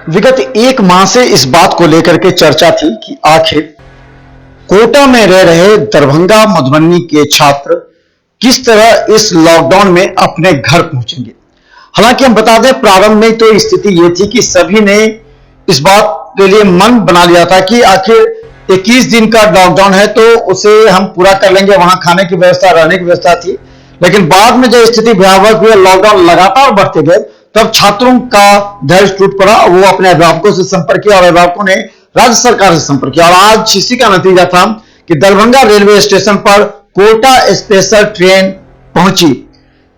विगत एक माह से इस बात को लेकर के चर्चा थी कि आखिर कोटा में रह रहे दरभंगा मधुबनी के छात्र किस तरह इस लॉकडाउन में अपने घर पहुंचेंगे। हालांकि हम बता दें, प्रारंभ में तो स्थिति यह थी कि सभी ने इस बात के लिए मन बना लिया था कि आखिर 21 दिन का लॉकडाउन है तो उसे हम पूरा कर लेंगे। वहां खाने की व्यवस्था, रहने की व्यवस्था थी। लेकिन बाद में जब स्थिति भयावह हुई, लॉकडाउन लगातार बढ़ते गए, तब छात्रों का धैर्य टूट पड़ा। वो अपने अभिभावकों से संपर्क किया और अभिभावकों ने राज्य सरकार से संपर्क किया और आज इसी का नतीजा था कि दरभंगा रेलवे स्टेशन पर कोटा स्पेशल ट्रेन पहुंची।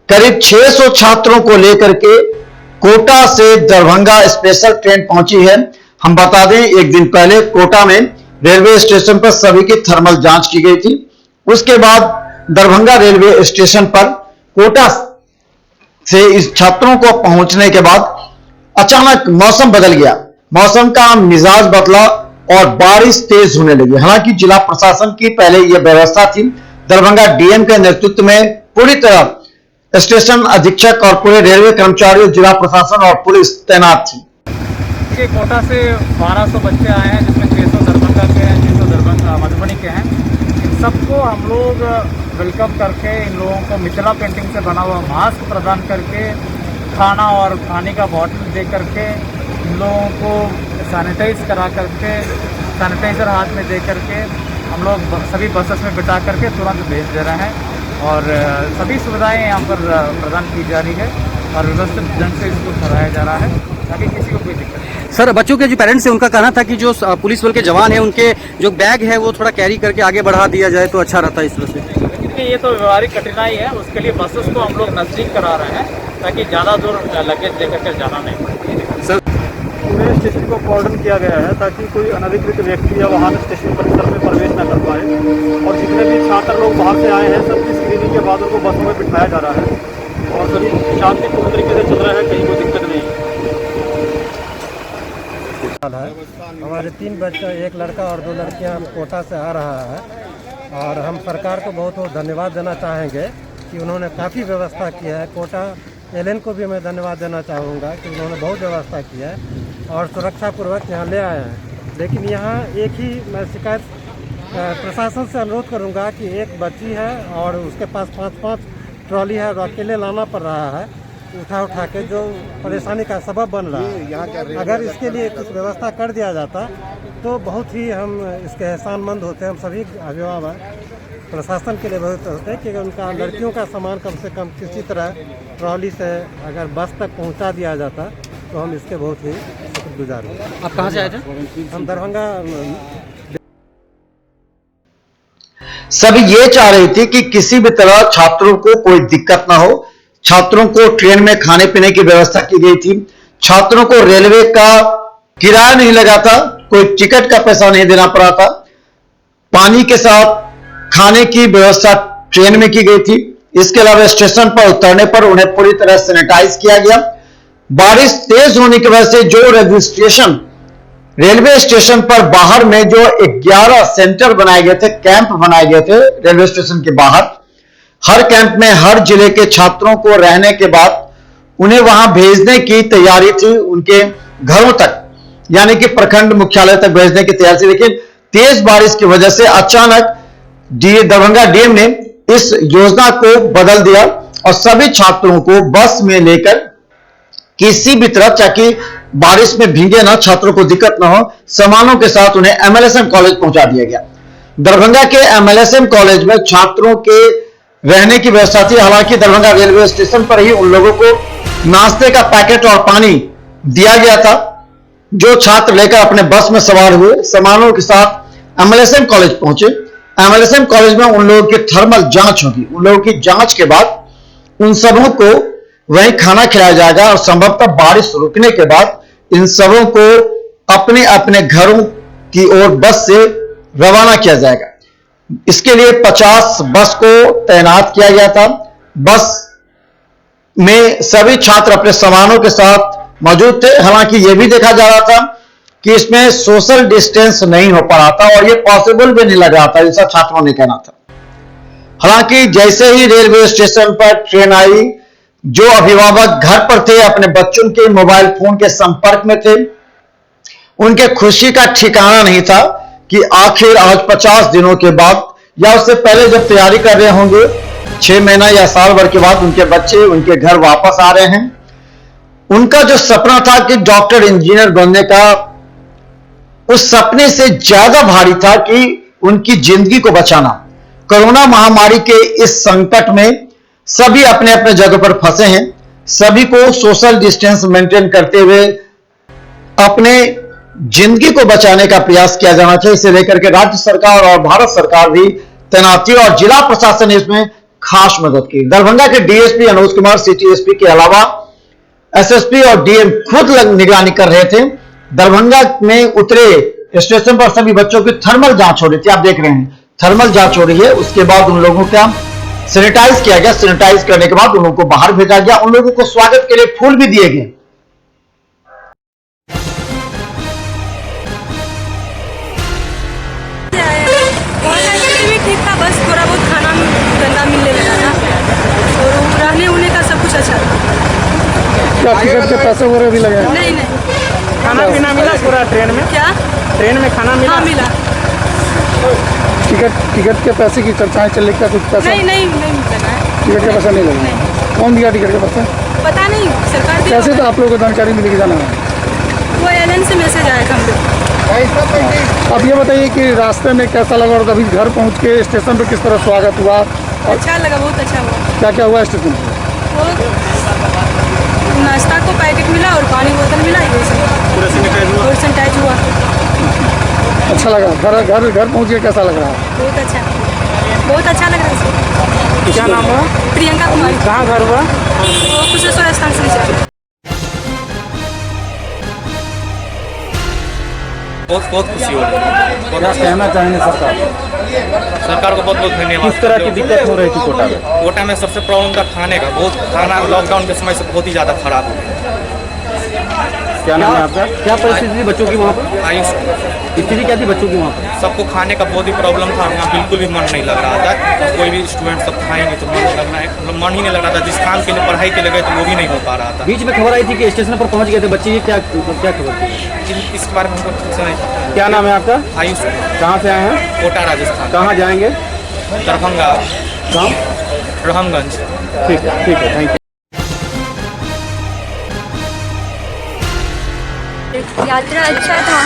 करीब 600 छात्रों को लेकर के कोटा से दरभंगा स्पेशल ट्रेन पहुंची है। हम बता दें, एक दिन पहले कोटा में रेलवे स्टेशन पर सभी की थर्मल जांच की गई थी। उसके बाद दरभंगा रेलवे स्टेशन पर कोटा से इस छात्रों को पहुंचने के बाद अचानक मौसम बदल गया। मौसम का मिजाज बदला और बारिश तेज होने लगी। हालांकि जिला प्रशासन की पहले यह व्यवस्था थी। दरभंगा डीएम के नेतृत्व में पूरी तरह स्टेशन अधीक्षक और पूरे रेलवे कर्मचारियों, जिला प्रशासन और पुलिस तैनात थी। कोटा से 1200 बच्चे आए हैं, जिसमें 600 दरभंगा के हैं, 600 दरभंगा मधुबनी के हैं। इन सबको हम लोग वेलकम करके इन लोगों को मिथिला पेंटिंग से बना हुआ मास्क प्रदान करके, खाना और खाने का बॉटल दे करके, इन लोगों को सैनिटाइज करा करके, सैनिटाइज़र हाथ में दे करके हम लोग सभी बसेस में बिठा करके तुरंत भेज दे रहे हैं और सभी सुविधाएं यहाँ पर प्रदान की जा रही है और व्यवस्थित ढंग से इसको कराया जा रहा है ताकि किसी को कोई दिक्कत नहीं। सर, बच्चों के जो पेरेंट्स हैं उनका कहना था कि जो पुलिस बल के जवान हैं उनके जो बैग है वो थोड़ा कैरी करके आगे बढ़ा दिया जाए तो अच्छा रहता है इस वजह से। लेकिन ये तो व्यवहारिक कठिनाई है, उसके लिए बसेस को हम लोग नज़दीक करा रहे हैं ताकि ज़्यादा दूर लगेज लेकर के जाना नहीं पड़े। सर, पूरे स्टेशन को कॉर्डन किया गया है ताकि कोई अनधिकृत व्यक्ति या वाहन स्टेशन परिसर में प्रवेश न कर पाए और जितने भी छात्र लोग बाहर से आए हैं सबकी स्क्रीनिंग के बाद उनको बसों में बिठाया जा रहा है और सभी शांतिपूर्ण तरीके से चल रहा है, कहीं कोई दिक्कत नहीं है। हमारे 3 बच्चे, एक लड़का और 2 लड़कियां कोटा से आ रहा है और हम सरकार को बहुत बहुत धन्यवाद देना चाहेंगे कि उन्होंने काफ़ी व्यवस्था की है। कोटा एलएन को भी मैं धन्यवाद देना चाहूँगा कि उन्होंने बहुत व्यवस्था की है और सुरक्षापूर्वक यहाँ ले आए हैं। लेकिन यहाँ एक ही मैं शिकायत प्रशासन से अनुरोध करूँगा कि एक बच्ची है और उसके पास 5-5 ट्रॉली है और अकेले लाना पड़ रहा है उठा के, जो परेशानी का सबब बन रहा है। अगर इसके लिए कुछ व्यवस्था कर दिया जाता तो बहुत ही हम इसके एहसानमंद होते हैं। हम सभी अभिभावक प्रशासन के लिए बहुत होते हैं कि उनका लड़कियों का सामान कम से कम किसी तरह ट्रॉली से अगर बस तक पहुंचा दिया जाता तो हम इसके बहुत ही शुक्रगुजार हैं। आप कहाँ से आए थे? हम दरभंगा। सभी ये चाह रही थी कि किसी भी तरह छात्रों को कोई दिक्कत ना हो। छात्रों को ट्रेन में खाने पीने की व्यवस्था की गई थी। छात्रों को रेलवे का किराया नहीं लगा था, कोई टिकट का पैसा नहीं देना पड़ा था। पानी के साथ खाने की व्यवस्था ट्रेन में की गई थी। इसके अलावा स्टेशन पर उतरने पर उन्हें पूरी तरह सैनिटाइज किया गया। बारिश तेज होने की वजह से जो रजिस्ट्रेशन रेलवे स्टेशन पर बाहर में जो 11 सेंटर बनाए गए थे, कैंप बनाए गए थे रेलवे स्टेशन के बाहर, हर कैंप में हर जिले के छात्रों को रहने के बाद उन्हें वहां भेजने की तैयारी थी, उनके घरों तक, यानी कि प्रखंड मुख्यालय तक भेजने की तैयारी थी। लेकिन तेज बारिश की वजह से अचानक दरभंगा डीएम ने इस योजना को बदल दिया और सभी छात्रों को बस में लेकर किसी भी तरह, ताकि बारिश में भीगे ना, छात्रों को दिक्कत ना हो, सामानों के साथ उन्हें एमएलएसएम कॉलेज पहुंचा दिया गया। दरभंगा के एमएलएसएम कॉलेज में छात्रों के रहने की व्यवस्था थी। हालांकि दरभंगा रेलवे स्टेशन पर ही उन लोगों को नाश्ते का पैकेट और पानी दिया गया था। जो छात्र लेकर अपने बस में सवार हुए, सामानों के साथ एमएलएसएम कॉलेज पहुंचे। एमएलएसएम कॉलेज में उन लोगों की थर्मल जांच होगी। उन लोगों की जांच के बाद उन सबों को वहीं खाना खिलाया जाएगा और संभवतः बारिश रुकने के बाद इन सबों को अपने अपने घरों की ओर बस से रवाना किया जाएगा। इसके लिए 50 बस को तैनात किया गया था। बस में सभी छात्र अपने सामानों के साथ मौजूद थे। हालांकि यह भी देखा जा रहा था कि इसमें सोशल डिस्टेंस नहीं हो पा रहा था और यह पॉसिबल भी नहीं लग रहा था, ऐसा छात्रों ने कहना था। हालांकि जैसे ही रेलवे स्टेशन पर ट्रेन आई, जो अभिभावक घर पर थे, अपने बच्चों के मोबाइल फोन के संपर्क में थे, उनके खुशी का ठिकाना नहीं था कि आखिर आज 50 दिनों के बाद या उससे पहले जब तैयारी कर रहे होंगे, 6 महीना या साल भर के बाद उनके बच्चे उनके घर वापस आ रहे हैं। उनका जो सपना था कि डॉक्टर इंजीनियर बनने का, उस सपने से ज्यादा भारी था कि उनकी जिंदगी को बचाना। कोरोना महामारी के इस संकट में सभी अपने अपने जगह पर फंसे हैं। सभी को सोशल डिस्टेंस मेंटेन करते हुए अपने जिंदगी को बचाने का प्रयास किया जाना चाहिए। इसे लेकर के राज्य सरकार और भारत सरकार भी तैनाती और जिला प्रशासन ने इसमें खास मदद की। दरभंगा के DSP Anuj Kumar city SP के अलावा एसएसपी और डीएम खुद निगरानी कर रहे थे। दरभंगा में उतरे स्टेशन पर सभी बच्चों की थर्मल जांच हो रही थी। आप देख रहे हैं थर्मल जांच हो रही है। उसके बाद उन लोगों का सैनिटाइज किया गया। सैनिटाइज करने के बाद उन लोगों को बाहर भेजा गया। उन लोगों को स्वागत के लिए फूल भी दिए गए। ठीक था, बस थोड़ा बहुत खाना गंदा मिलने लगा था और रहने होने का सब कुछ अच्छा था। क्या टिकट के पैसे वगैरह भी लगे? नहीं नहीं। खाना पीना मिला पूरा ट्रेन में? क्या ट्रेन में खाना मिला? हाँ मिला। टिकट के पैसे की चर्चाएं चल रही, क्या कुछ पैसा? नहीं नहीं नहीं लगा है। टिकट के पैसा नहीं लगा? कौन दिया टिकट के पैसे? पता नहीं, सरकार दी कैसे होगा। तो आप लोगों को जानकारी मिली कि जाना है? वो एयरलाइन से मैसेज आया था हमको। आप ये बताइए कि रास्ते में कैसा लगा और अभी घर पहुंच के स्टेशन पे किस तरह स्वागत हुआ? अच्छा लगा, बहुत अच्छा हुआ। क्या क्या हुआ स्टेशन पे? वो नाश्ता को पैकेट मिला और पानी बोतल मिला, ये सब और सैनिटाइज हुआ। अच्छा लगा। घर पहुंच के कैसा लग रहा है? बहुत अच्छा लग रहा है। क्या नाम हुआ? प्रियंका कुमारी। कहाँ घर हुआ? वो कुशेश्वर स्थान से नीचे। बहुत खुशी हो रही है। क्या कहना चाहेंगे सरकार को बहुत बहुत धन्यवाद। किस तरह की दिक्कत हो रही थी कोटा में? कोटा में सबसे प्रॉब्लम था खाने का। बहुत खाना लॉकडाउन के समय से बहुत ही ज़्यादा खराब हो गया। क्या नाम है आपका? क्या परिस्थिति थी बच्चों की वहाँ पर? आयुष स्थिति क्या थी बच्चों की वहाँ पर? सबको खाने का बहुत ही प्रॉब्लम था। यहाँ बिल्कुल भी मन नहीं लग रहा था। कोई भी स्टूडेंट सब खाएंगे तो मन ही नहीं लग रहा था। जिस काम के लिए पढ़ाई के लिए गए तो वो भी नहीं हो पा रहा था। बीच में खबर आई थी कि स्टेशन पर पहुँच गए थे बच्चे, ये क्या खबर थी? इस बारे में हमको ठीक से नहीं पता। क्या नाम है आपका? आयुष कहाँ से आए हैं? कोटा राजस्थान। कहाँ जाएंगे? दरभंगा गाँव? रामगंज। ठीक है, थैंक यू। यात्रा अच्छा था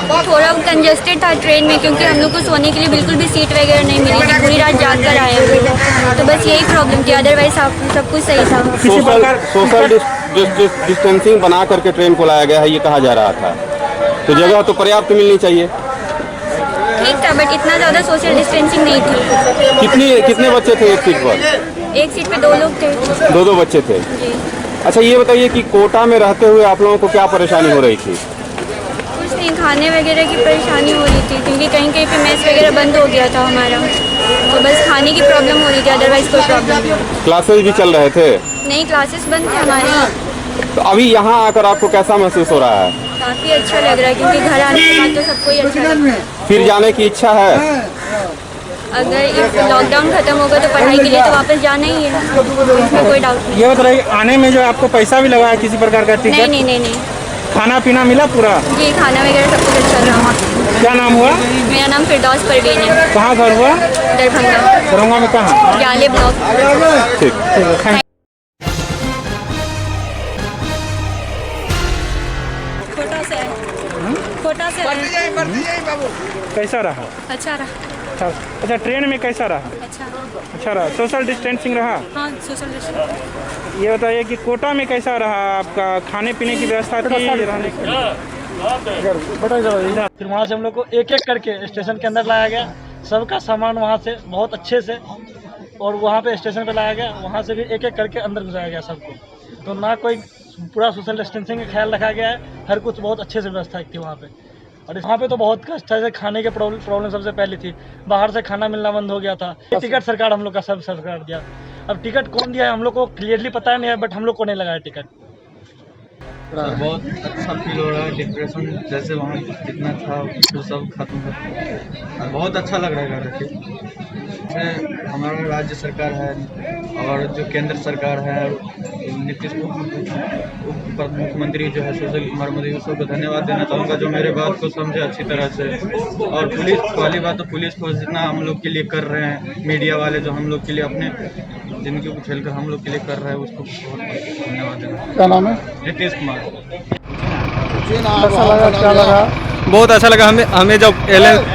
और थोड़ा कंजेस्टेड था ट्रेन में, क्योंकि हम लोग को सोने के लिए बिल्कुल भी सीट वगैरह नहीं मिली थी। पूरी रात जाग कर आए हैं, तो बस यही प्रॉब्लम थी। अदरवाइज सब कुछ सही था। सोशल डिस्टेंसिंग बना करके ट्रेन को लाया गया है, ये कहा जा रहा था। तो जगह तो पर्याप्त मिलनी चाहिए। ठीक था, बट इतना ज़्यादा सोशल डिस्टेंसिंग नहीं थी। कितने बच्चे थे एक सीट पर? एक सीट पे 2 लोग थे। दो बच्चे थे। जी। अच्छा, ये बताइए कि कोटा में रहते हुए आप लोगों को क्या परेशानी हो रही थी? कुछ नहीं, खाने वगैरह की परेशानी हो रही थी, क्योंकि कहीं कहीं पे मेस वगैरह बंद हो गया था हमारा, तो बस खाने की प्रॉब्लम हो रही थी। अदरवाइज कोई प्रॉब्लम नहीं। क्लासेस भी चल रहे थे? नहीं, क्लासेस बंद थे हमारे। तो अभी यहाँ आकर आपको कैसा महसूस हो रहा है? काफ़ी अच्छा लग रहा है, क्योंकि घर आने के बाद तो सबको ही अच्छा लगता है। फिर जाने की इच्छा है? अगर लॉकडाउन खत्म होगा तो पढ़ाई के लिए तो वापस जाना ही है, इसमें कोई डाउट नहीं। ये बताइए, आने में जो आपको पैसा भी लगा है किसी प्रकार का? टिकट? नहीं। खाना पीना मिला पूरा? जी, खाना वगैरह सब कुछ अच्छा रहा। क्या नाम हुआ? मेरा नाम फिरदौस परवीन है। कहाँ घर हुआ? दरभंगा में कहाँ? जाले ब्लॉक। ठीक। कोटा से कैसा रहा? अच्छा रहा। अच्छा, ट्रेन में कैसा रहा? अच्छा रहा। सोशल डिस्टेंसिंग रहा? हाँ, सोशल डिस्टेंस। ये बताइए कि कोटा में कैसा रहा आपका? खाने पीने की व्यवस्था थी रहने की? फिर वहाँ से हम लोग को एक एक करके स्टेशन के अंदर लाया गया। सबका सामान वहाँ से बहुत अच्छे से, और वहाँ पे स्टेशन पे लाया गया। वहाँ से भी एक एक करके अंदर घुसाया गया सबको। तो ना कोई, पूरा सोशल डिस्टेंसिंग का ख्याल रखा गया है। हर कुछ बहुत अच्छे से व्यवस्था थी वहाँ पे। और वहाँ पे तो बहुत कष्ट है। खाने के प्रॉब्लम सबसे पहले थी। बाहर से खाना मिलना बंद हो गया था। टिकट सरकार हम लोग का सब सरकार दिया। अब टिकट कौन दिया है हम लोग को क्लियरली पता नहीं है, बट हम लोग को नहीं लगा है टिकट। बहुत अच्छा फील हो रहा है। डिप्रेशन जैसे वहाँ जितना था वो सब खत्म हो, बहुत अच्छा लग रहा है घर पे। जैसे हमारा राज्य सरकार है और जो केंद्र सरकार है, नीतीश मुख्यमंत्री जो है सुशील कुमार मोदी, उसको धन्यवाद देना चाहूँगा जो मेरे बात को समझे अच्छी तरह से। और पुलिस वाली बात तो पुलिस को जितना हम लोग के लिए कर रहे हैं, मीडिया वाले जो हम लोग के लिए अपने जिंदगी को झेलकर हम लोग के लिए कर रहे हैं, उसको बहुत धन्यवाद देना। क्या नाम है? नीतीश कुमार। कैसा लगा, क्या लगा? बहुत अच्छा लगा हमें जब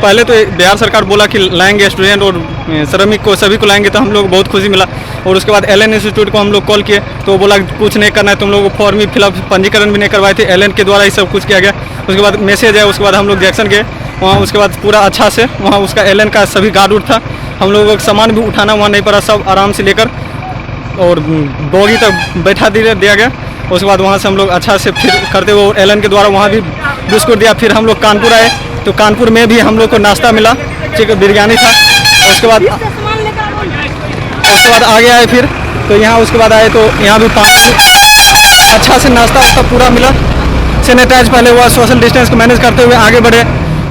पहले तो बिहार सरकार बोला कि लाएंगे स्टूडेंट और श्रमिक को सभी को लाएंगे, तो हम लोग बहुत खुशी मिला। और उसके बाद एलएन इंस्टीट्यूट को हम लोग कॉल किए तो वो बोला कुछ नहीं करना है, तुम लोगों को फॉर्म ही फिलअप पंजीकरण भी नहीं करवाए थे, एलएन के द्वारा ही सब कुछ किया गया। उसके बाद मैसेज है, उसके बाद हम लोग जैक्सन गए वहाँ, उसके बाद पूरा अच्छा से वहाँ उसका एलएन का सभी गार्ड उठ था, हम लोगों को सामान भी उठाना वहाँ नहीं पड़ा, सब आराम से लेकर और बोगी तक बैठा दिया गया। उसके बाद वहाँ से हम लोग अच्छा से फिर करते हुए एलएन के द्वारा वहाँ भी बिस्कुट दिया। फिर हम लोग कानपुर आए तो कानपुर में भी हम लोग को नाश्ता मिला, चिकन बिरयानी था। उसके बाद आगे आए फिर तो यहाँ उसके बाद आए तो यहाँ भी पानी अच्छा से नाश्ता वास्ता पूरा मिला। सैनिटाइज पहले हुआ, सोशल डिस्टेंस को मैनेज करते हुए आगे बढ़े,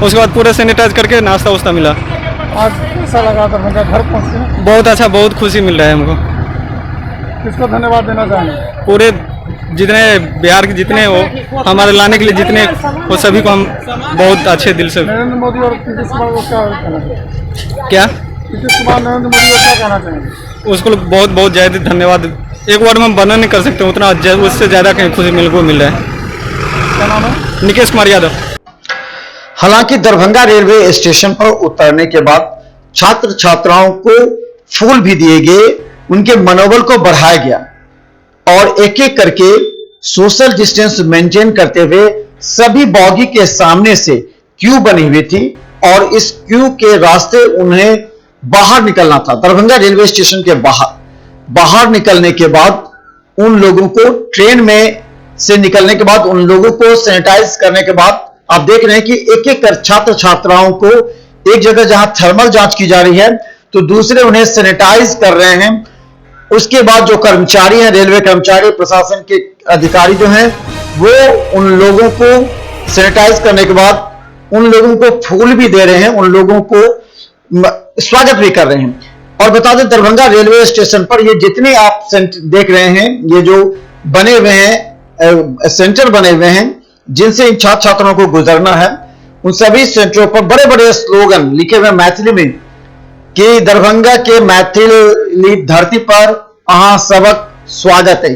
उसके बाद पूरे सैनिटाइज करके नाश्ता वास्ता मिला। आज कैसा लगा दरभंगा घर पहुँचते? बहुत अच्छा, बहुत खुशी मिल रहा है हमको। किसको धन्यवाद देना चाहेंगे? पूरे जितने बिहार के जितने हो हमारे लाने के लिए जितने वो सभी को हम बहुत अच्छे दिल से। नरेंद्र मोदी और नीतीश कुमार को क्या कहना चाहिए? क्या नीतीश कुमार नरेंद्र मोदी को क्या कहना चाहेंगे? उसको बहुत बहुत ज़्यादा धन्यवाद, एक वर्ड में हम वर्णन नहीं कर सकते उतना, उससे ज़्यादा कहीं खुशी मिल रहा है। क्या नाम है? निकेश कुमार यादव। हालांकि दरभंगा रेलवे स्टेशन पर उतरने के बाद छात्र छात्राओं को फूल भी दिए गए, उनके मनोबल को बढ़ाया गया और एक एक करके सोशल डिस्टेंस मेंटेन करते हुए सभी बॉगी के सामने से क्यू बनी हुई थी और इस क्यू के रास्ते उन्हें बाहर निकलना था। दरभंगा रेलवे स्टेशन के बाहर निकलने के बाद उन लोगों को ट्रेन में से निकलने के बाद उन लोगों को सैनिटाइज करने के बाद आप देख रहे हैं कि एक एक कर छात्र छात्राओं को एक जगह जहां थर्मल जांच की जा रही है तो दूसरे उन्हें सैनिटाइज कर रहे हैं। उसके बाद जो कर्मचारी हैं, रेलवे कर्मचारी, प्रशासन के अधिकारी जो हैं, वो उन लोगों को सैनिटाइज करने के बाद उन लोगों को फूल भी दे रहे हैं, उन लोगों को स्वागत भी कर रहे हैं। और बता दें दरभंगा रेलवे स्टेशन पर ये जितने आप देख रहे हैं, ये जो बने हुए हैं सेंटर बने हुए हैं जिनसे इन छात्र छात्राओं को गुजरना है, उन सभी सेंटरों पर बड़े बड़े स्लोगन लिखे हुए मैथिली में कि दरभंगा के मैथिली धरती पर अहाँ सबक स्वागत है।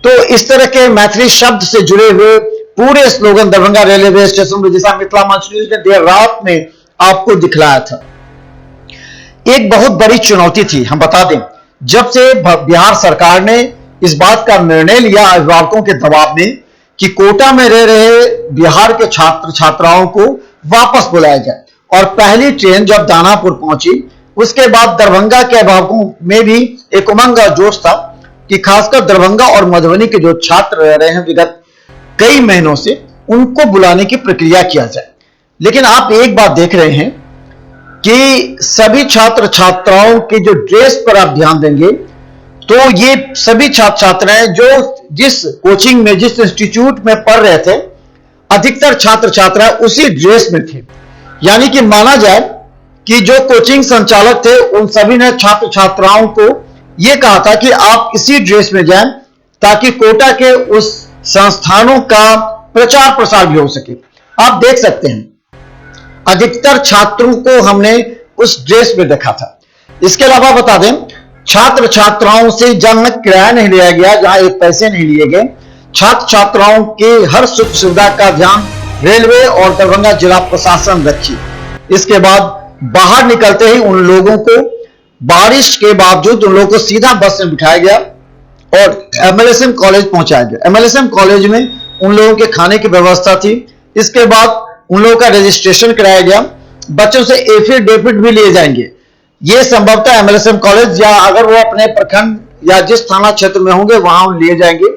तो इस तरह के मैथिली शब्द से जुड़े हुए पूरे स्लोगन दरभंगा रेलवे स्टेशन में, जैसा मिथिला मंच न्यूज ने देर रात में आपको दिखलाया था। एक बहुत बड़ी चुनौती थी, हम बता दें, जब से बिहार सरकार ने इस बात का निर्णय लिया अभिभावकों के दबाव में कि कोटा में रह रहे बिहार के छात्र छात्राओं को वापस बुलाया जाए। और पहली ट्रेन जब दानापुर पहुंची उसके बाद दरभंगा के अभिभावकों में भी एक उमंग और जोश था कि खासकर दरभंगा और मधुबनी के जो छात्र रह रहे हैं विगत कई महीनों से, उनको बुलाने की प्रक्रिया किया जाए। लेकिन आप एक बात देख रहे हैं कि सभी छात्र छात्राओं के जो ड्रेस पर आप ध्यान देंगे तो ये सभी छात्र छात्राएं जो जिस कोचिंग में, जिस इंस्टीट्यूट में पढ़ रहे थे, अधिकतर छात्र छात्राएं उसी ड्रेस में थे। यानी कि माना जाए कि जो कोचिंग संचालक थे उन सभी ने छात्र छात्राओं को यह कहा था कि आप इसी ड्रेस में जाएं ताकि कोटा के उस संस्थानों का प्रचार प्रसार भी हो सके। आप देख सकते हैं अधिकतर छात्रों को हमने उस ड्रेस में देखा था। इसके अलावा बता दें छात्र छात्राओं से जहां किराया नहीं लिया गया, जहां एक पैसे नहीं लिए गए, छात्र छात्राओं के हर सुख सुविधा का ध्यान रेलवे और दरभंगा जिला प्रशासन रखी। इसके बाद बाहर निकलते ही उन लोगों को बारिश के बावजूद उन लोगों को सीधा बस में बिठाया गया और एमएलएसएम कॉलेज पहुंचाया गया। एमएलएसएम कॉलेज में उन लोगों के खाने की व्यवस्था थी। इसके बाद उन लोगों का रजिस्ट्रेशन कराया गया, बच्चों से एफिडेविट भी लिए जाएंगे। ये संभवतः एमएलएसएम कॉलेज या अगर वो अपने प्रखंड या जिस थाना क्षेत्र में होंगे वहां लिए जाएंगे।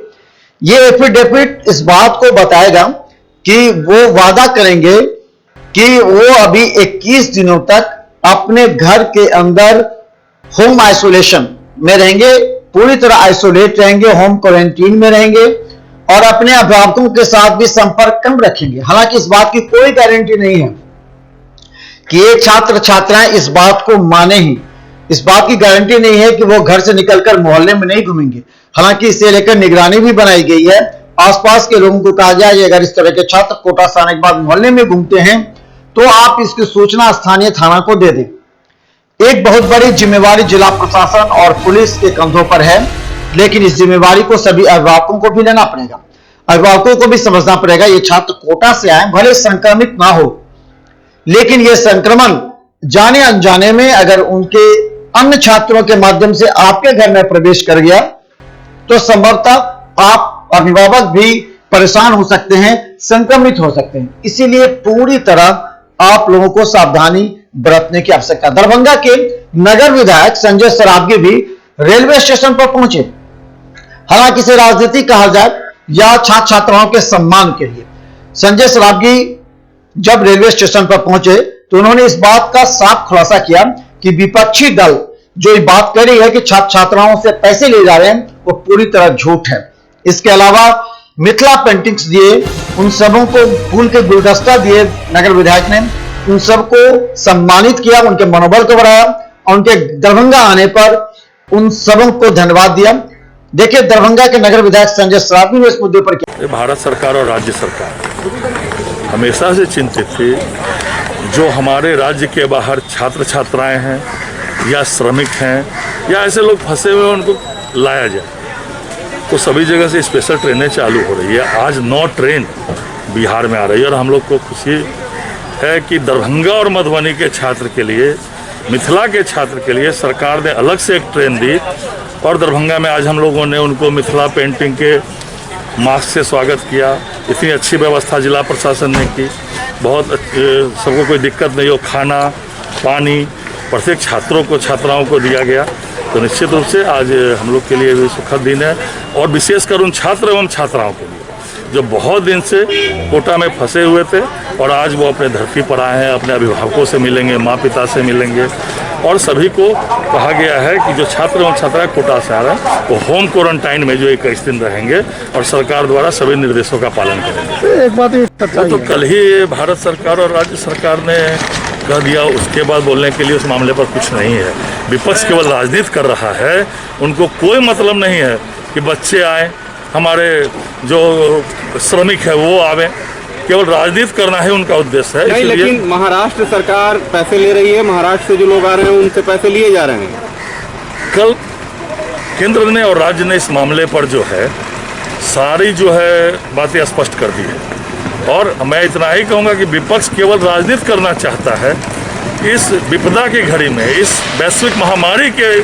ये एफिडेविट इस बात को बताएगा कि वो वादा करेंगे कि वो अभी 21 दिनों तक अपने घर के अंदर होम आइसोलेशन में रहेंगे, पूरी तरह आइसोलेट रहेंगे, होम क्वारंटीन में रहेंगे और अपने अभिभावकों के साथ भी संपर्क कम रखेंगे। हालांकि इस बात की कोई गारंटी नहीं है कि ये छात्र छात्राएं इस बात को माने ही, इस बात की गारंटी नहीं है कि वो घर से निकलकर मोहल्ले में नहीं घूमेंगे। हालांकि इसे लेकर निगरानी भी बनाई गई है। आसपास के लोगों को कहा गया है अगर इस तरह के छात्र कोटा से आने के बाद मोहल्ले में घूमते हैं तो आप इसकी सूचना स्थानीय थाना को दे दें। एक बहुत बड़ी जिम्मेवारी जिला प्रशासन और पुलिस के कंधों पर है, लेकिन इस जिम्मेवारी को सभी अभिभावकों को भी लेना पड़ेगा। अभिभावकों को भी समझना पड़ेगा ये छात्र कोटा से आए, भले संक्रमित ना हो, लेकिन यह संक्रमण जाने अनजाने में अगर उनके अन्य छात्रों के माध्यम से आपके घर में प्रवेश कर गया तो संभवतः आप अभिभावक भी परेशान हो सकते हैं, संक्रमित हो सकते हैं। इसीलिए पूरी तरह आप लोगों को सावधानी बरतने की आवश्यकता। दरभंगा के नगर विधायक संजय सरावगी भी रेलवे स्टेशन पर पहुंचे। हालांकि इसे राजनीति कहा जाए या छात्र छात्राओं के सम्मान के लिए। संजय सरावगी जब रेलवे स्टेशन पर पहुंचे तो उन्होंने इस बात का साफ खुलासा किया कि विपक्षी दल जो ये बात कर रही है कि छात्र छात्राओं से पैसे ले जा रहे हैं वो पूरी तरह झूठ है। इसके अलावा मिथिला पेंटिंग्स दिए, उन सबों को फूल के गुलदस्ता दिए नगर विधायक ने, उन सबको सम्मानित किया, उनके मनोबल को बढ़ाया और उनके दरभंगा आने पर उन सबों को धन्यवाद दिया। देखिए दरभंगा के नगर विधायक संजय सरावगी ने इस मुद्दे पर क्या। भारत सरकार और राज्य सरकार हमेशा से चिंतित थी जो हमारे राज्य के बाहर छात्र छात्राएं हैं या श्रमिक हैं या ऐसे लोग फंसे हुए उनको लाया जाए। तो सभी जगह से स्पेशल ट्रेनें चालू हो रही है। आज 9 ट्रेन बिहार में आ रही है और हम लोग को खुशी है कि दरभंगा और मधुबनी के छात्र के लिए, मिथिला के छात्र के लिए सरकार ने अलग से एक ट्रेन दी और दरभंगा में आज हम लोगों ने उनको मिथिला पेंटिंग के मास्क से स्वागत किया। इतनी अच्छी व्यवस्था जिला प्रशासन ने की, बहुत सबको कोई दिक्कत नहीं हो, खाना पानी प्रत्येक छात्रों को छात्राओं को दिया गया। तो निश्चित रूप से आज हम लोग के लिए भी सुखद दिन है और विशेषकर उन छात्र एवं छात्राओं के लिए जो बहुत दिन से कोटा में फंसे हुए थे और आज वो अपने धरती पर आए हैं, अपने अभिभावकों से मिलेंगे, माँ पिता से मिलेंगे और सभी को कहा गया है कि जो छात्र एवं छात्राएं कोटा से आ रहे हैं वो होम क्वारंटाइन में जो 21 दिन रहेंगे और सरकार द्वारा सभी निर्देशों का पालन करेंगे। एक बात तो कल ही भारत सरकार और राज्य सरकार ने कह दिया, उसके बाद बोलने के लिए उस मामले पर कुछ नहीं है। विपक्ष केवल राजनीति कर रहा है, उनको कोई मतलब नहीं है कि बच्चे आए, हमारे जो श्रमिक है वो आवे, केवल राजनीति करना है उनका उद्देश्य है। नहीं, लेकिन महाराष्ट्र सरकार पैसे ले रही है, महाराष्ट्र से जो लोग आ रहे हैं उनसे पैसे लिए जा रहे हैं। कल केंद्र ने और राज्य ने इस मामले पर जो है सारी जो है बातें स्पष्ट कर दी है और मैं इतना ही कहूँगा कि विपक्ष केवल राजनीति करना चाहता है। इस विपदा की घड़ी में, इस वैश्विक महामारी के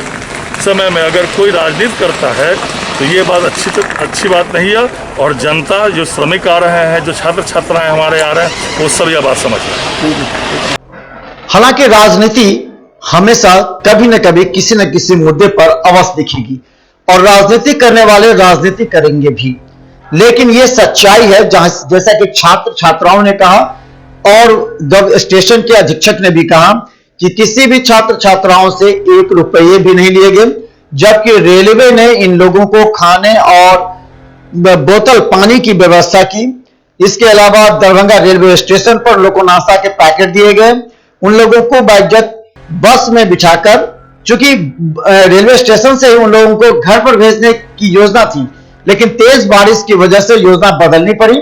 समय में अगर कोई राजनीति करता है तो ये बात अच्छी बात नहीं है और जनता जो श्रमिक आ रहे हैं, जो छात्र छात्राएं हमारे आ रहे हैं, वो सब यह बात समझ रहे हैं। हालांकि राजनीति हमेशा कभी न कभी किसी न किसी मुद्दे पर अवश्य दिखेगी और राजनीति करने वाले राजनीति करेंगे भी, लेकिन यह सच्चाई है जैसा कि छात्र छात्राओं ने कहा और स्टेशन के अधीक्षक ने भी कहा कि किसी भी छात्र छात्राओं से 1 रुपये भी नहीं लिए गए, जबकि रेलवे ने इन लोगों को खाने और बोतल पानी की व्यवस्था की। इसके अलावा दरभंगा रेलवे स्टेशन पर लोगों को नाश्ता के पैकेट दिए गए। उन लोगों को बाइज्जत बस में बिठाकर, चूंकि रेलवे स्टेशन से ही उन लोगों को घर पर भेजने की योजना थी, लेकिन तेज बारिश की वजह से योजना बदलनी पड़ी।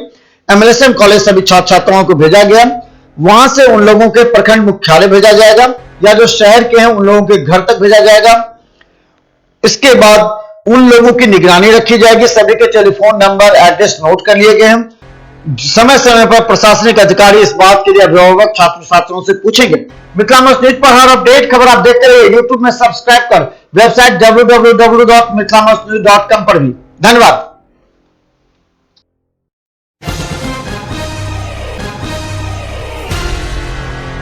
MLSM कॉलेज सभी छात्र छात्राओं को भेजा गया, वहां से उन लोगों के प्रखंड मुख्यालय भेजा जाएगा या जो शहर के हैं उन लोगों के घर तक भेजा जाएगा। इसके बाद उन लोगों की निगरानी रखी जाएगी। सभी के टेलीफोन नंबर, एड्रेस नोट कर लिए गए हैं। समय समय पर प्रशासनिक अधिकारी इस बात के लिए अभिभावक छात्र छात्राओं से पूछेंगे। मिथिला न्यूज पर हर अपडेट खबर आप देखते रहिए। यूट्यूब में सब्सक्राइब कर वेबसाइट www.mithilanews.com पर भी। धन्यवाद।